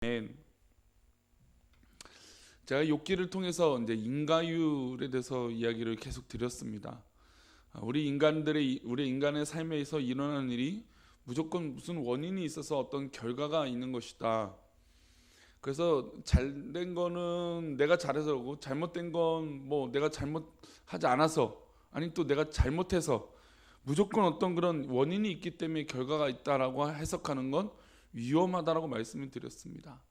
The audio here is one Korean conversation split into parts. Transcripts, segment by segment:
아멘. 제가 욥기를 통해서 이제 인과율에 대해서 이야기를 계속 드렸습니다. 우리 인간의 삶에서 일어나는 일이 무조건 무슨 원인이 있어서 어떤 결과가 있는 것이다. 그래서 잘된 거는 내가 잘해서 그러고 잘못된 건 뭐 내가 잘못하지 않아서, 아니 또 내가 잘못해서, 무조건 어떤 그런 원인이 있기 때문에 결과가 있다라고 해석하는 건 위험하다라고 말씀을 드렸습니다.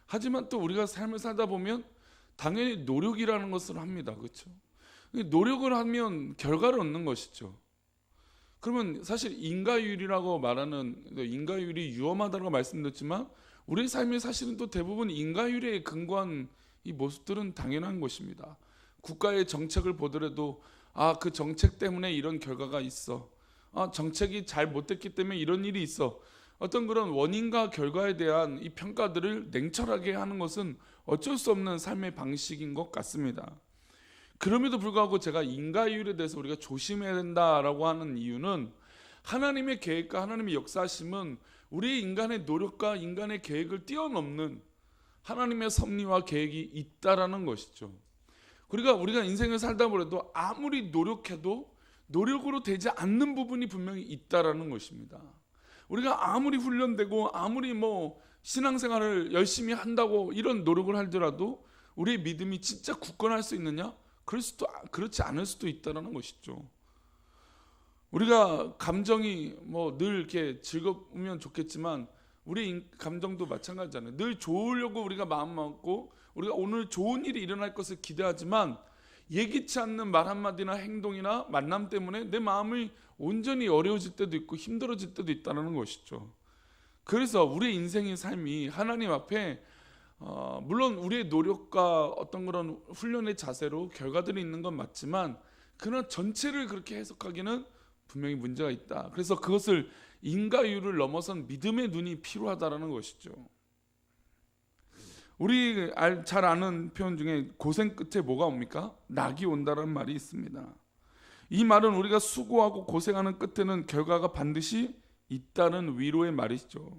하지만 또 우리가 삶을 살다 보면 당연히 노력이라는 것을 합니다. 그렇죠? 노력을 하면 결과를 얻는 것이죠. 그러면 사실 인과율이라고 말하는, 인과율이 위험하다고 말씀드렸지만 우리 삶이 사실은 또 대부분 인과율에 근거한 이 모습들은 당연한 것입니다. 국가의 정책을 보더라도 그 정책 때문에 이런 결과가 있어. 정책이 잘 못됐기 때문에 이런 일이 있어. 어떤 그런 원인과 결과에 대한 이 평가들을 냉철하게 하는 것은 어쩔 수 없는 삶의 방식인 것 같습니다. 그럼에도 불구하고 제가 인과율에 대해서 우리가 조심해야 된다라고 하는 이유는, 하나님의 계획과 하나님의 역사하심은 우리 인간의 노력과 인간의 계획을 뛰어넘는 하나님의 섭리와 계획이 있다라는 것이죠. 그러니까 우리가 인생을 살다 보래도 아무리 노력해도 노력으로 되지 않는 부분이 분명히 있다라는 것입니다. 우리가 아무리 훈련되고 아무리 신앙생활을 열심히 한다고 이런 노력을 하더라도 우리의 믿음이 진짜 굳건할 수 있느냐? 그렇지 않을 수도 있다는 것이죠. 우리가 감정이 늘 이렇게 즐거우면 좋겠지만 우리 감정도 마찬가지잖아요. 늘 좋으려고 우리가 마음 먹고 우리가 오늘 좋은 일이 일어날 것을 기대하지만 예기치 않는 말 한마디나 행동이나 만남 때문에 내 마음이 온전히 어려워질 때도 있고 힘들어질 때도 있다는 것이죠. 그래서 우리의 인생의 삶이 하나님 앞에 물론 우리의 노력과 어떤 그런 훈련의 자세로 결과들이 있는 건 맞지만 그러나 전체를 그렇게 해석하기는 분명히 문제가 있다. 그래서 그것을 인과율을 넘어선 믿음의 눈이 필요하다라는 것이죠. 우리 잘 아는 표현 중에 고생 끝에 뭐가 옵니까? 낙이 온다는 말이 있습니다. 이 말은 우리가 수고하고 고생하는 끝에는 결과가 반드시 있다는 위로의 말이죠.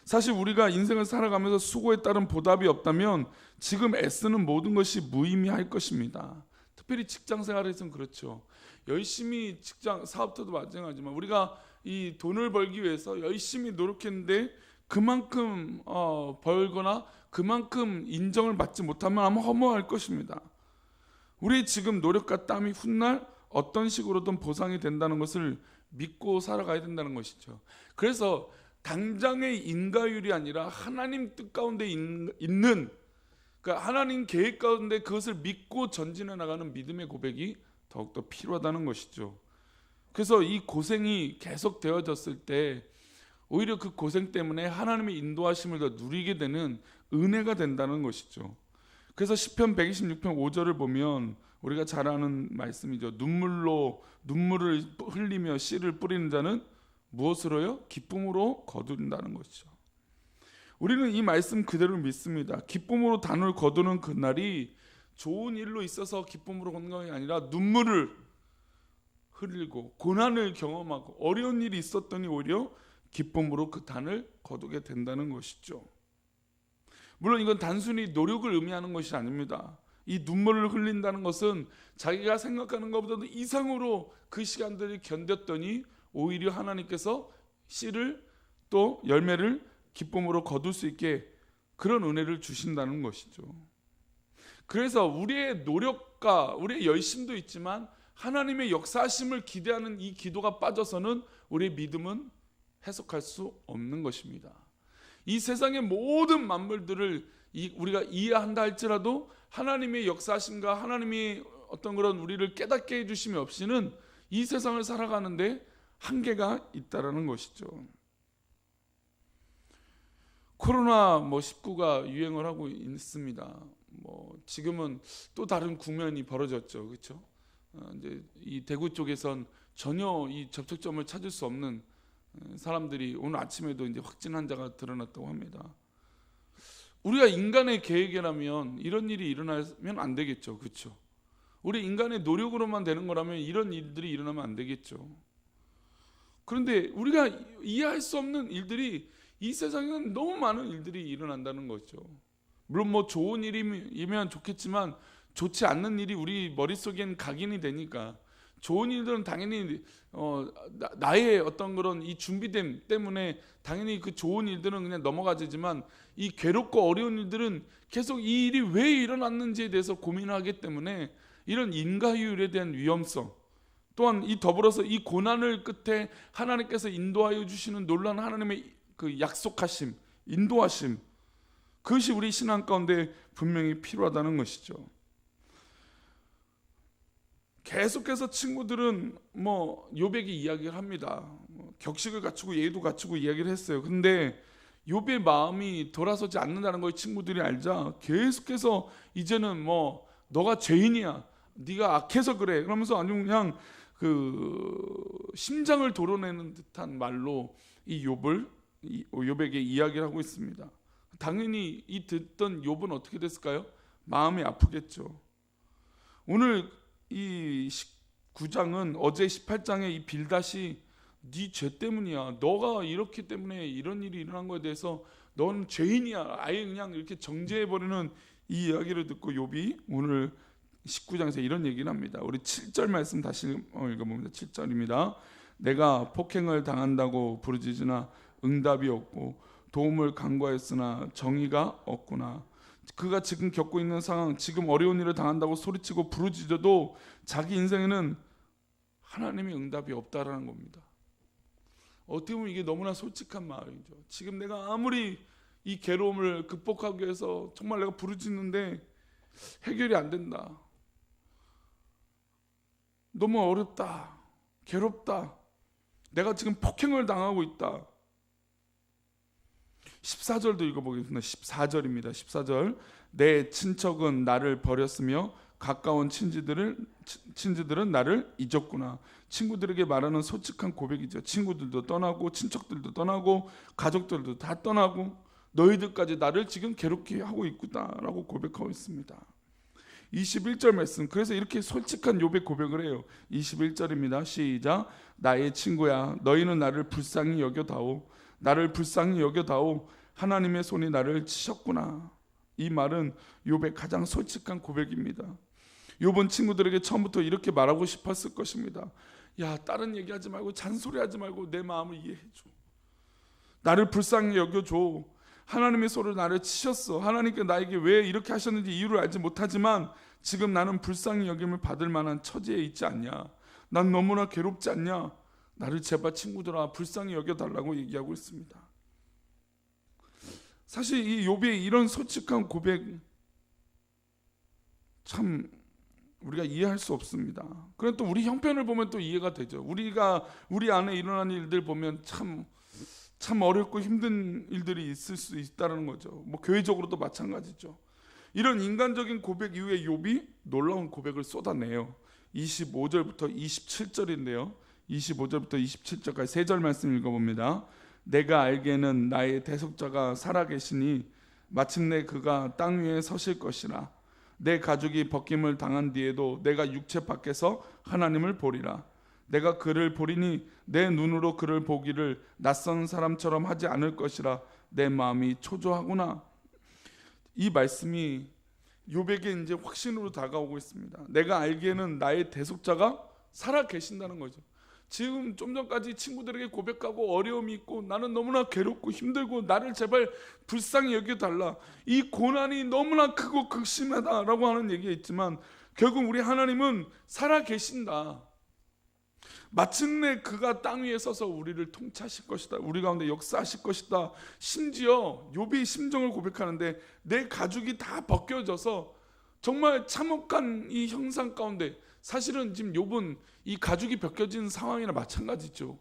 사실 우리가 인생을 살아가면서 수고에 따른 보답이 없다면 지금 애쓰는 모든 것이 무의미할 것입니다. 특별히 직장 생활에서는 그렇죠. 열심히 사업자도 마찬가지지만 우리가 이 돈을 벌기 위해서 열심히 노력했는데 그만큼 벌거나 그만큼 인정을 받지 못하면 아마 허무할 것입니다. 우리 지금 노력과 땀이 훗날 어떤 식으로든 보상이 된다는 것을 믿고 살아가야 된다는 것이죠. 그래서 당장의 인과율이 아니라 하나님 뜻 가운데 있는, 그러니까 하나님 계획 가운데 그것을 믿고 전진해 나가는 믿음의 고백이 더욱더 필요하다는 것이죠. 그래서 이 고생이 계속 되어졌을 때 오히려 그 고생 때문에 하나님의 인도하심을 더 누리게 되는 은혜가 된다는 것이죠. 그래서 시편 126편 5절을 보면 우리가 잘 아는 말씀이죠. 눈물을 흘리며 씨를 뿌리는 자는 무엇으로요? 기쁨으로 거둔다는 것이죠. 우리는 이 말씀 그대로 믿습니다. 기쁨으로 단을 거두는 그날이 좋은 일로 있어서 기쁨으로 걷는 게 아니라 눈물을 흘리고 고난을 경험하고 어려운 일이 있었더니 오히려 기쁨으로 그 단을 거두게 된다는 것이죠. 물론 이건 단순히 노력을 의미하는 것이 아닙니다. 이 눈물을 흘린다는 것은 자기가 생각하는 것보다도 이상으로 그 시간들을 견뎠더니 오히려 하나님께서 씨를 또 열매를 기쁨으로 거둘 수 있게 그런 은혜를 주신다는 것이죠. 그래서 우리의 노력과 우리의 열심도 있지만 하나님의 역사하심을 기대하는 이 기도가 빠져서는 우리의 믿음은 해석할 수 없는 것입니다. 이 세상의 모든 만물들을 우리가 이해한다 할지라도 하나님의 역사하심과 하나님이 어떤 그런 우리를 깨닫게 해주심이 없이는 이 세상을 살아가는데 한계가 있다라는 것이죠. 코로나 19가 유행을 하고 있습니다. 지금은 또 다른 국면이 벌어졌죠, 그렇죠? 이제 이 대구 쪽에선 전혀 이 접촉점을 찾을 수 없는 사람들이 오늘 아침에도 이제 확진 환자가 드러났다고 합니다. 우리가 인간의 계획이라면 이런 일이 일어나면 안 되겠죠, 그렇죠? 우리 인간의 노력으로만 되는 거라면 이런 일들이 일어나면 안 되겠죠. 그런데 우리가 이해할 수 없는 일들이 이 세상에는 너무 많은 일들이 일어난다는 거죠. 물론 뭐 좋은 일이면 좋겠지만 좋지 않는 일이 우리 머릿속엔 각인이 되니까 좋은 일들은 당연히 나의 어떤 그런 이 준비됨 때문에 당연히 그 좋은 일들은 그냥 넘어가지만 이 괴롭고 어려운 일들은 계속 이 일이 왜 일어났는지에 대해서 고민하기 때문에 이런 인과율에 대한 위험성, 또한 이 더불어서 이 고난을 끝에 하나님께서 인도하여 주시는 놀라운 하나님의 그 약속하심, 인도하심, 그것이 우리 신앙 가운데 분명히 필요하다는 것이죠. 계속해서 친구들은 뭐 욥에게 이야기를 합니다. 격식을 갖추고 예의도 갖추고 이야기를 했어요. 근데 욥의 마음이 돌아서지 않는다는 걸 친구들이 알자 계속해서 이제는 뭐 너가 죄인이야, 네가 악해서 그래, 그러면서 아주 그냥 그 심장을 도려내는 듯한 말로 이 욥에게 이야기를 하고 있습니다. 당연히 이 듣던 욥은 어떻게 됐을까요? 마음이 아프겠죠. 오늘 이 19장은 어제 18장의 이 빌닷이 네 죄 때문이야, 너가 이렇기 때문에 이런 일이 일어난 거에 대해서 넌 죄인이야, 아예 그냥 이렇게 정죄해버리는 이 이야기를 듣고 욥이 오늘 19장에서 이런 얘기를 합니다. 우리 7절 말씀 다시 읽어봅니다. 7절입니다. 내가 폭행을 당한다고 부르짖으나 응답이 없고 도움을 간구하였으나 정의가 없구나. 그가 지금 겪고 있는 상황, 지금 어려운 일을 당한다고 소리치고 부르짖어도 자기 인생에는 하나님의 응답이 없다라는 겁니다. 어떻게 보면 이게 너무나 솔직한 말이죠. 지금 내가 아무리 이 괴로움을 극복하기 위해서 정말 내가 부르짖는데 해결이 안 된다. 너무 어렵다, 괴롭다, 내가 지금 폭행을 당하고 있다. 14절도 읽어보겠습니다. 14절입니다. 14절. 내 친척은 나를 버렸으며 가까운 친지들은 나를 잊었구나. 친구들에게 말하는 솔직한 고백이죠. 친구들도 떠나고 친척들도 떠나고 가족들도 다 떠나고 너희들까지 나를 지금 괴롭게 하고 있구나라고 고백하고 있습니다. 21절 말씀. 그래서 이렇게 솔직한 욥의 고백을 해요. 21절입니다. 시작. 나의 친구야, 너희는 나를 불쌍히 여겨다오. 나를 불쌍히 여겨다오. 하나님의 손이 나를 치셨구나. 이 말은 욥의 가장 솔직한 고백입니다. 욥은 친구들에게 처음부터 이렇게 말하고 싶었을 것입니다. 야, 다른 얘기하지 말고 잔소리하지 말고 내 마음을 이해해줘. 나를 불쌍히 여겨줘. 하나님의 손으로 나를 치셨어. 하나님께 나에게 왜 이렇게 하셨는지 이유를 알지 못하지만 지금 나는 불쌍히 여김을 받을 만한 처지에 있지 않냐. 난 너무나 괴롭지 않냐. 나를 제발 친구들아 불쌍히 여겨달라고 얘기하고 있습니다. 사실 이 욥의 이런 솔직한 고백 참 우리가 이해할 수 없습니다. 그런데 또 우리 형편을 보면 또 이해가 되죠. 우리 안에 일어난 일들 보면 참 어렵고 힘든 일들이 있을 수 있다는 거죠. 뭐 교회적으로도 마찬가지죠. 이런 인간적인 고백 이후에 욥이 놀라운 고백을 쏟아내요. 25절부터 27절인데요. 25절부터 27절까지 세 절 말씀 읽어봅니다. 내가 알기에는 나의 대속자가 살아계시니 마침내 그가 땅 위에 서실 것이라. 내 가죽이 벗김을 당한 뒤에도 내가 육체 밖에서 하나님을 보리라. 내가 그를 보리니 내 눈으로 그를 보기를 낯선 사람처럼 하지 않을 것이라. 내 마음이 초조하구나. 이 말씀이 욥에게 이제 확신으로 다가오고 있습니다. 내가 알기에는 나의 대속자가 살아 계신다는 거죠. 지금 좀 전까지 친구들에게 고백하고 어려움이 있고 나는 너무나 괴롭고 힘들고 나를 제발 불쌍히 여겨달라, 이 고난이 너무나 크고 극심하다라고 하는 얘기가 있지만 결국 우리 하나님은 살아 계신다. 마침내 그가 땅 위에 서서 우리를 통치하실 것이다. 우리 가운데 역사하실 것이다. 심지어 욥이 심정을 고백하는데 내 가죽이 다 벗겨져서 정말 참혹한 이 형상 가운데, 사실은 지금 욥은 이 가죽이 벗겨진 상황이나 마찬가지죠.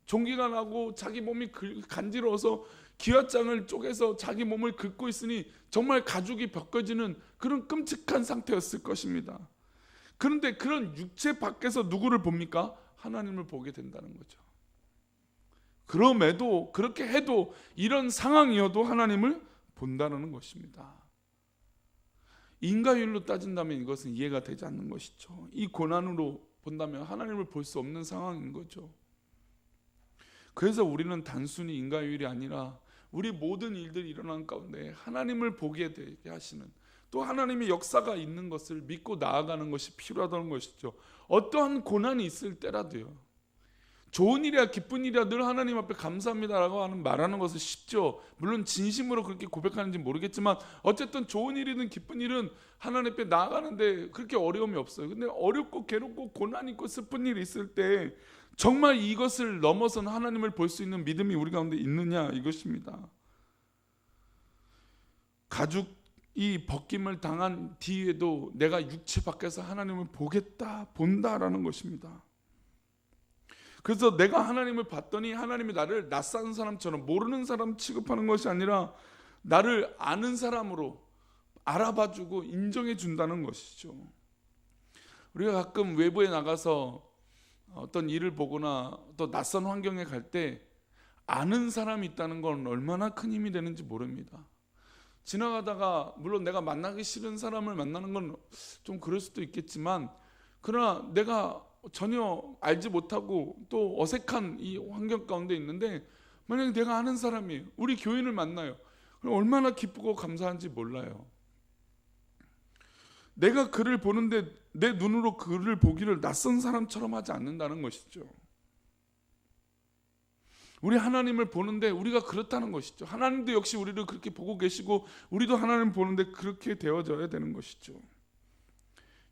종기가 나고 자기 몸이 간지러워서 기와장을 쪼개서 자기 몸을 긁고 있으니 정말 가죽이 벗겨지는 그런 끔찍한 상태였을 것입니다. 그런데 그런 육체 밖에서 누구를 봅니까? 하나님을 보게 된다는 거죠. 그럼에도 그렇게 해도 이런 상황이어도 하나님을 본다는 것입니다. 인과율로 따진다면 이것은 이해가 되지 않는 것이죠. 이 고난으로 본다면 하나님을 볼 수 없는 상황인 거죠. 그래서 우리는 단순히 인과율이 아니라 우리 모든 일들이 일어나는 가운데 하나님을 보게 되게 하시는, 또 하나님의 역사가 있는 것을 믿고 나아가는 것이 필요하다는 것이죠. 어떠한 고난이 있을 때라도요, 좋은 일이야 기쁜 일이야 늘 하나님 앞에 감사합니다라고 말하는 것은 쉽죠. 물론 진심으로 그렇게 고백하는지 모르겠지만 어쨌든 좋은 일이든 기쁜 일은 하나님 앞에 나아가는데 그렇게 어려움이 없어요. 근데 어렵고 괴롭고 고난 있고 슬픈 일이 있을 때 정말 이것을 넘어서는 하나님을 볼 수 있는 믿음이 우리 가운데 있느냐, 이것입니다. 가죽이 벗김을 당한 뒤에도 내가 육체 밖에서 하나님을 본다라는 것입니다. 그래서 내가 하나님을 봤더니 하나님이 나를 낯선 사람처럼 모르는 사람 취급하는 것이 아니라 나를 아는 사람으로 알아봐주고 인정해 준다는 것이죠. 우리가 가끔 외부에 나가서 어떤 일을 보거나 또 낯선 환경에 갈 때 아는 사람이 있다는 건 얼마나 큰 힘이 되는지 모릅니다. 지나가다가 물론 내가 만나기 싫은 사람을 만나는 건 좀 그럴 수도 있겠지만, 그러나 내가 전혀 알지 못하고 또 어색한 이 환경 가운데 있는데 만약에 내가 아는 사람이에요, 우리 교인을 만나요, 그럼 얼마나 기쁘고 감사한지 몰라요. 내가 그를 보는데 내 눈으로 그를 보기를 낯선 사람처럼 하지 않는다는 것이죠. 우리 하나님을 보는데 우리가 그렇다는 것이죠. 하나님도 역시 우리를 그렇게 보고 계시고 우리도 하나님을 보는데 그렇게 되어져야 되는 것이죠.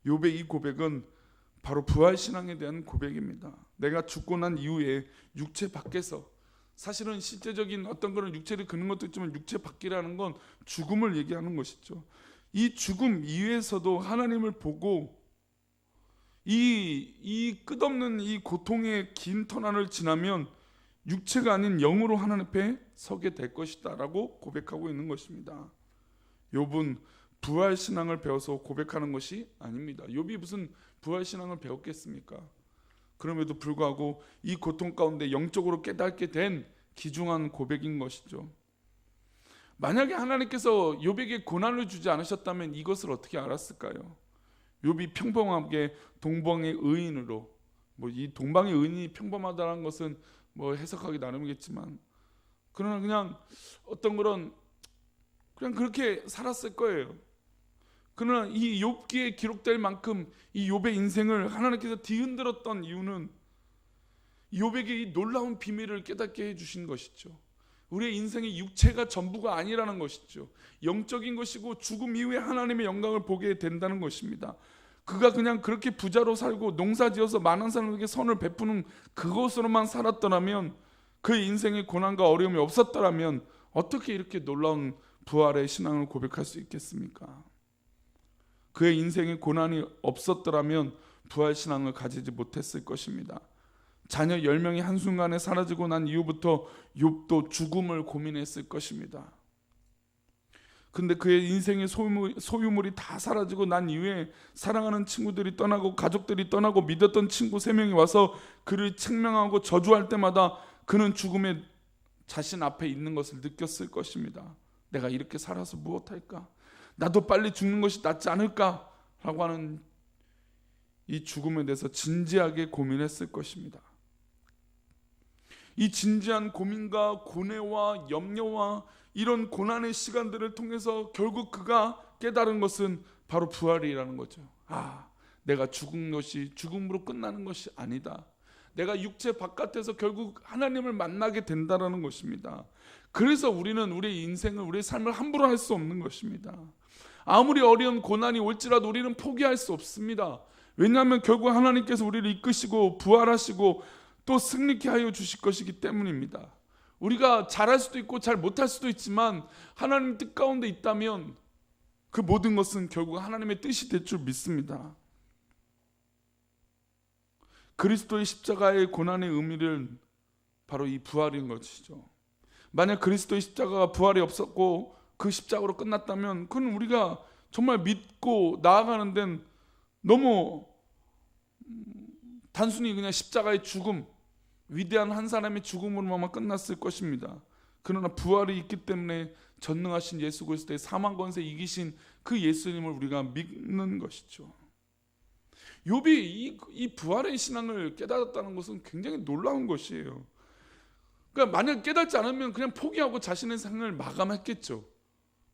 욥의 이 고백은 바로 부활신앙에 대한 고백입니다. 내가 죽고 난 이후에 육체 밖에서, 사실은 실제적인 어떤 그런 육체를 그는 것도 있지만 육체 밖이라는 건 죽음을 얘기하는 것이죠. 이 죽음 이후에서도 하나님을 보고 이 끝없는 이 고통의 긴 터널을 지나면 육체가 아닌 영으로 하나님 앞에 서게 될 것이다 라고 고백하고 있는 것입니다. 욥은 부활신앙을 배워서 고백하는 것이 아닙니다. 욥이 무슨 부활신앙을 배웠겠습니까? 그럼에도 불구하고 이 고통 가운데 영적으로 깨닫게 된 귀중한 고백인 것이죠. 만약에 하나님께서 욥에게 고난을 주지 않으셨다면 이것을 어떻게 알았을까요? 욥이 평범하게 동방의 의인으로, 이 동방의 의인이 평범하다는 것은 해석하기 나름이겠지만, 그러나 그냥 어떤 그런 그냥 그렇게 살았을 거예요. 그러나 이 욥기에 기록될 만큼 이 욥의 인생을 하나님께서 뒤흔들었던 이유는 욥에게 이 놀라운 비밀을 깨닫게 해주신 것이죠. 우리의 인생의 육체가 전부가 아니라는 것이죠. 영적인 것이고 죽음 이후에 하나님의 영광을 보게 된다는 것입니다. 그가 그냥 그렇게 부자로 살고 농사지어서 많은 사람에게 선을 베푸는 그것으로만 살았더라면, 그의 인생에 고난과 어려움이 없었더라면 어떻게 이렇게 놀라운 부활의 신앙을 고백할 수 있겠습니까? 그의 인생에 고난이 없었더라면 부활 신앙을 가지지 못했을 것입니다. 자녀 10명이 한순간에 사라지고 난 이후부터 욥도 죽음을 고민했을 것입니다. 근데 그의 인생의 소유물이 다 사라지고 난 이후에 사랑하는 친구들이 떠나고 가족들이 떠나고 믿었던 친구 3명이 와서 그를 책망하고 저주할 때마다 그는 죽음의 자신 앞에 있는 것을 느꼈을 것입니다. 내가 이렇게 살아서 무엇할까? 나도 빨리 죽는 것이 낫지 않을까? 라고 하는 이 죽음에 대해서 진지하게 고민했을 것입니다. 이 진지한 고민과 고뇌와 염려와 이런 고난의 시간들을 통해서 결국 그가 깨달은 것은 바로 부활이라는 거죠. 내가 죽은 것이 죽음으로 끝나는 것이 아니다. 내가 육체 바깥에서 결국 하나님을 만나게 된다는 것입니다. 그래서 우리는 우리의 인생을, 우리의 삶을 함부로 할 수 없는 것입니다. 아무리 어려운 고난이 올지라도 우리는 포기할 수 없습니다. 왜냐하면 결국 하나님께서 우리를 이끄시고 부활하시고 또 승리케 하여 주실 것이기 때문입니다. 우리가 잘할 수도 있고 잘 못할 수도 있지만 하나님 뜻 가운데 있다면 그 모든 것은 결국 하나님의 뜻이 될 줄 믿습니다. 그리스도의 십자가의 고난의 의미는 바로 이 부활인 것이죠. 만약 그리스도의 십자가가 부활이 없었고 그 십자가로 끝났다면 그건 우리가 정말 믿고 나아가는 데는 너무 단순히 그냥 십자가의 죽음, 위대한 한 사람의 죽음으로만 끝났을 것입니다. 그러나 부활이 있기 때문에 전능하신 예수 그리스도의 사망 권세 이기신 그 예수님을 우리가 믿는 것이죠. 욥이 이 부활의 신앙을 깨달았다는 것은 굉장히 놀라운 것이에요. 그러니까 만약 깨닫지 않으면 그냥 포기하고 자신의 생을 마감했겠죠.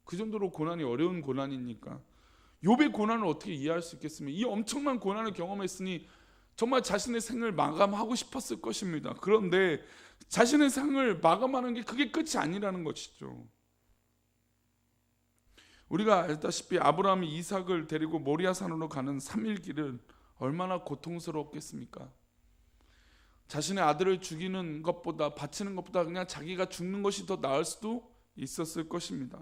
그 정도로 고난이 어려운 고난이니까. 욥의 고난을 어떻게 이해할 수 있겠습니까? 이 엄청난 고난을 경험했으니 정말 자신의 생을 마감하고 싶었을 것입니다. 그런데 자신의 생을 마감하는 게 그게 끝이 아니라는 것이죠. 우리가 알다시피 아브라함이 이삭을 데리고 모리아 산으로 가는 3일 길은 얼마나 고통스러웠겠습니까? 자신의 아들을 죽이는 것보다, 바치는 것보다 그냥 자기가 죽는 것이 더 나을 수도 있었을 것입니다.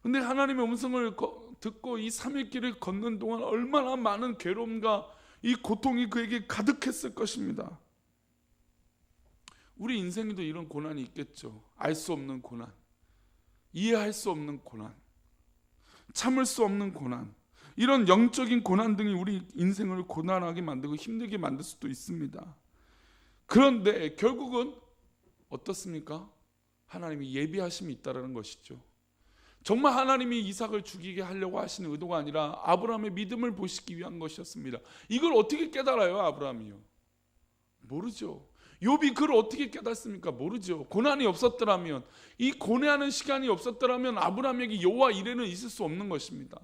근데 하나님의 음성을 듣고 이 3일 길을 걷는 동안 얼마나 많은 괴로움과 이 고통이 그에게 가득했을 것입니다. 우리 인생에도 이런 고난이 있겠죠. 알 수 없는 고난, 이해할 수 없는 고난, 참을 수 없는 고난, 이런 영적인 고난 등이 우리 인생을 고난하게 만들고 힘들게 만들 수도 있습니다. 그런데 결국은 어떻습니까? 하나님이 예비하심이 있다는 것이죠. 정말 하나님이 이삭을 죽이게 하려고 하시는 의도가 아니라 아브라함의 믿음을 보시기 위한 것이었습니다. 이걸 어떻게 깨달아요, 아브라함이요? 모르죠. 욥이 그걸 어떻게 깨닫습니까? 모르죠. 고난이 없었더라면, 이 고뇌하는 시간이 없었더라면 아브라함에게 여호와 이레는 있을 수 없는 것입니다.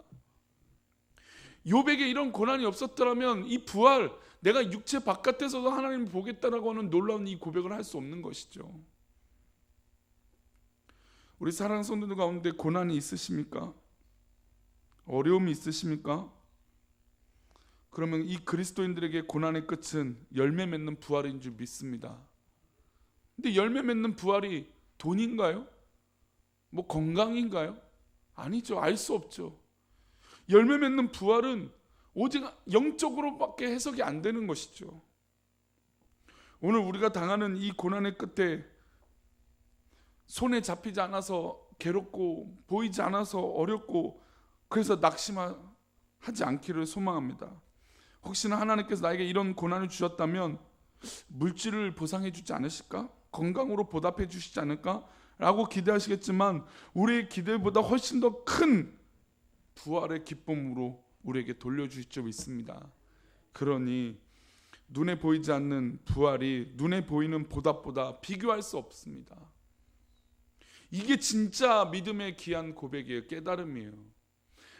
욥에게 이런 고난이 없었더라면 이 부활, 내가 육체 바깥에서도 하나님을 보겠다라고 하는 놀라운 이 고백을 할 수 없는 것이죠. 우리 사랑하는 성도들 가운데 고난이 있으십니까? 어려움이 있으십니까? 그러면 이 그리스도인들에게 고난의 끝은 열매 맺는 부활인 줄 믿습니다. 근데 열매 맺는 부활이 돈인가요? 뭐 건강인가요? 아니죠. 알 수 없죠. 열매 맺는 부활은 오직 영적으로밖에 해석이 안 되는 것이죠. 오늘 우리가 당하는 이 고난의 끝에 손에 잡히지 않아서 괴롭고 보이지 않아서 어렵고 그래서 낙심하지 않기를 소망합니다. 혹시나 하나님께서 나에게 이런 고난을 주셨다면 물질을 보상해 주지 않으실까? 건강으로 보답해 주시지 않을까? 라고 기대하시겠지만 우리의 기대보다 훨씬 더 큰 부활의 기쁨으로 우리에게 돌려주실 줄 믿습니다. 그러니 눈에 보이지 않는 부활이 눈에 보이는 보답보다 비교할 수 없습니다. 이게 진짜 믿음의 귀한 고백이에요. 깨달음이에요.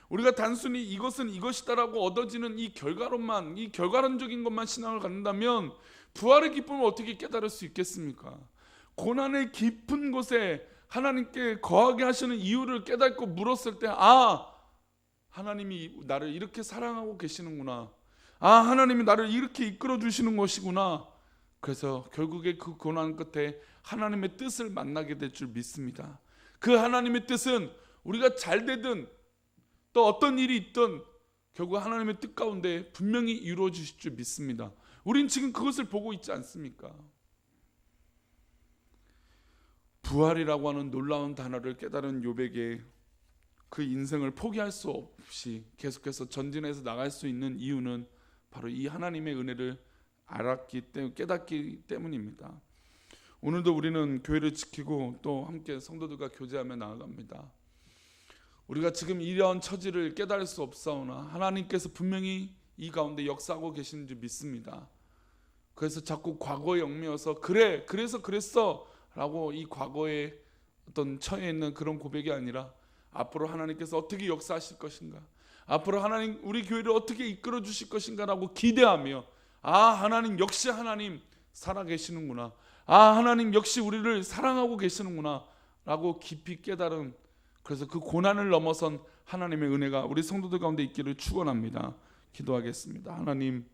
우리가 단순히 이것은 이것이다라고 얻어지는 이 결과론만, 이 결과론적인 것만 신앙을 갖는다면 부활의 기쁨을 어떻게 깨달을 수 있겠습니까? 고난의 깊은 곳에 하나님께 거하게 하시는 이유를 깨닫고 물었을 때, 하나님이 나를 이렇게 사랑하고 계시는구나. 하나님이 나를 이렇게 이끌어 주시는 것이구나. 그래서 결국에 그 고난 끝에 하나님의 뜻을 만나게 될 줄 믿습니다. 그 하나님의 뜻은 우리가 잘 되든 또 어떤 일이 있든 결국 하나님의 뜻 가운데 분명히 이루어지실 줄 믿습니다. 우린 지금 그것을 보고 있지 않습니까? 부활이라고 하는 놀라운 단어를 깨달은 욥에게 그 인생을 포기할 수 없이 계속해서 전진해서 나갈 수 있는 이유는 바로 이 하나님의 은혜를 알았기 때문에, 깨닫기 때문입니다. 오늘도 우리는 교회를 지키고 또 함께 성도들과 교제하며 나아갑니다. 우리가 지금 이런 처지를 깨달을 수 없사오나 하나님께서 분명히 이 가운데 역사하고 계시는 줄 믿습니다. 그래서 자꾸 과거에 얽매여서 그래서 그랬어 라고 이 과거에 어떤 처해 있는 그런 고백이 아니라 앞으로 하나님께서 어떻게 역사하실 것인가, 앞으로 하나님 우리 교회를 어떻게 이끌어 주실 것인가 라고 기대하며 하나님 역시 하나님 살아계시는구나, 하나님 역시 우리를 사랑하고 계시는구나 라고 깊이 깨달은, 그래서 그 고난을 넘어선 하나님의 은혜가 우리 성도들 가운데 있기를 축원합니다. 기도하겠습니다. 하나님,